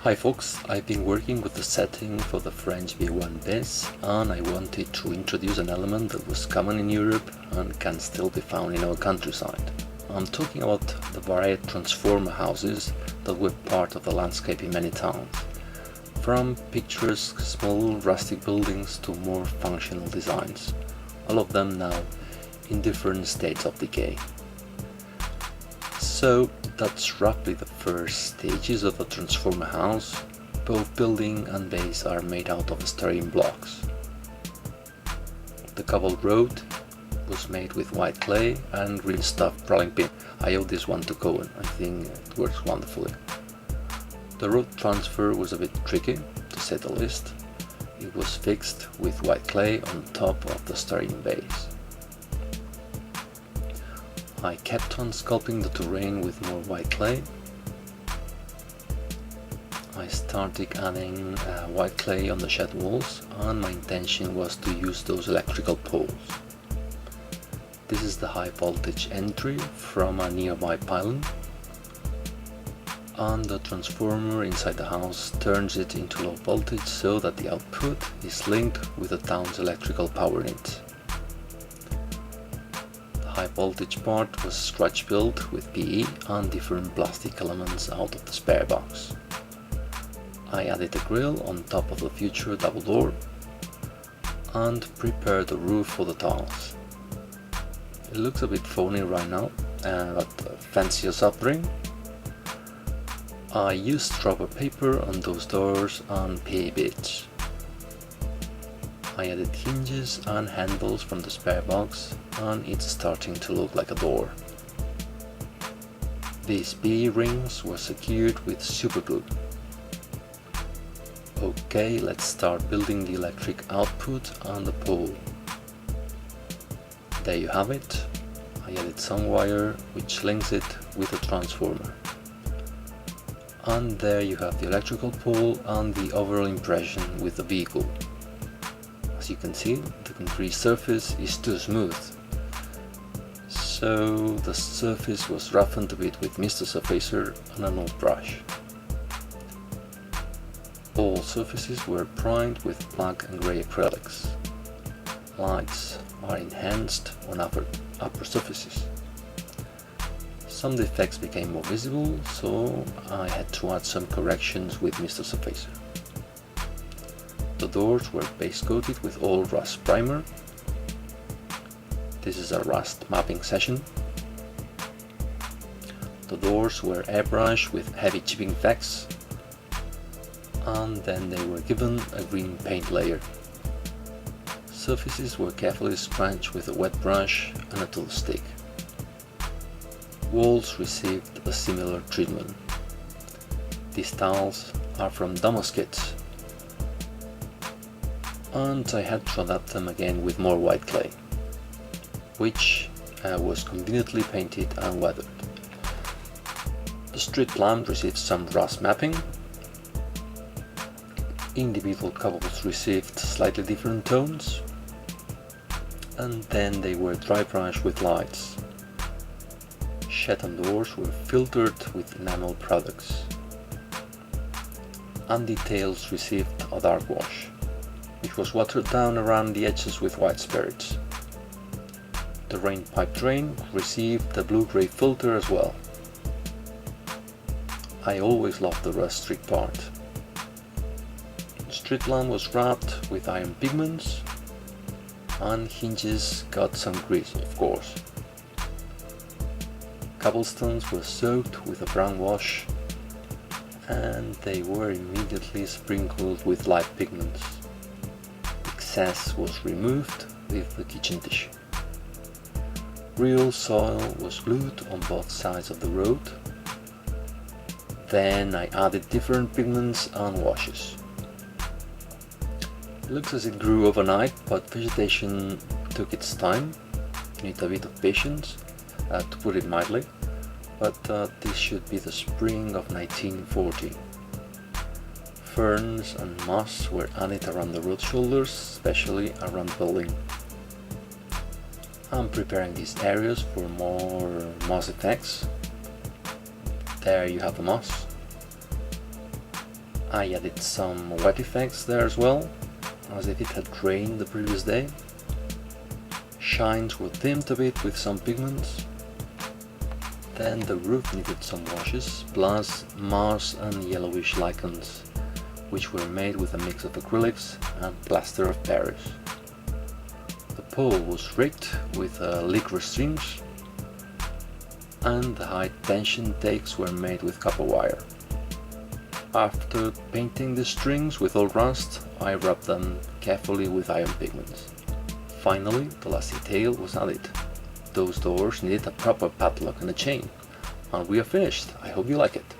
Hi folks, I've been working with the setting for the French V1 base and I wanted to introduce an element that was common in Europe and can still be found in our countryside. I'm talking about the varied transformer houses that were part of the landscape in many towns, from picturesque small rustic buildings to more functional designs, all of them now in different states of decay. So that's roughly the first stages of a transformer house. Both building and base are made out of styrene blocks. The cobbled road was made with white clay and green stuffed rolling pin. I owe this one to Cohen, I think it works wonderfully. The road transfer was a bit tricky, to say the least. It was fixed with white clay on top of the styrene base. I kept on sculpting the terrain with more white clay. I started adding white clay on the shed walls and my intention was to use those electrical poles. This is the high voltage entry from a nearby pylon, and the transformer inside the house turns it into low voltage so that the output is linked with the town's electrical power needs. The high voltage part was scratch built with PE and different plastic elements out of the spare box. I added a grille on top of the future double door and prepared the roof for the tiles. It looks a bit phony right now, but fancy a soft drink. I used rubber paper on those doors and PE bits. I added hinges and handles from the spare box and it's starting to look like a door. These PE rings were secured with superglue. Okay, let's start building the electric output and the pole. There you have it. I added some wire which links it with the transformer. And there you have the electrical pole and the overall impression with the vehicle. As you can see, the concrete surface is too smooth. So the surface was roughened a bit with Mr. Surfacer and an old brush. All surfaces were primed with black and grey acrylics. Lights are enhanced on upper surfaces. Some defects became more visible, so I had to add some corrections with Mr. Surfacer. The doors were base coated with all rust primer. This is a rust mapping session. The doors were airbrushed with heavy chipping effects, and then they were given a green paint layer. Surfaces were carefully scratched with a wet brush and a tool stick. Walls received a similar treatment. These tiles are from Damos kits, and I had to adapt them again with more white clay, which was conveniently painted and weathered. The street lamp received some rust mapping. Individual cobbles received slightly different tones, and then they were dry brushed with lights. Shed and doors were filtered with enamel products, and details received a dark wash, which was watered down around the edges with white spirits. The rain pipe drain received a blue-grey filter as well. I always loved the rust streak part. The street lamp was wrapped with iron pigments, and hinges got some grease, of course. Cobblestones were soaked with a brown wash, and they were immediately sprinkled with light pigments. Excess was removed with the kitchen tissue. Real soil was glued on both sides of the road. Then I added different pigments and washes. It looks as it grew overnight, but vegetation took its time. You need a bit of patience, to put it mildly, but this should be the spring of 1940. Ferns and moss were added around the road shoulders, especially around the building. I'm preparing these areas for more moss effects. There you have the moss. I added some wet effects there as well, as if it had rained the previous day. Shines were dimmed a bit with some pigments. Then the roof needed some washes, plus Mars and yellowish lichens, which were made with a mix of acrylics and plaster of Paris. The pole was rigged with licorice strings, and the high tension takes were made with copper wire. After painting the strings with old rust, I rubbed them carefully with iron pigments. Finally, the last detail was added. Those doors needed a proper padlock and a chain. And we are finished. I hope you like it.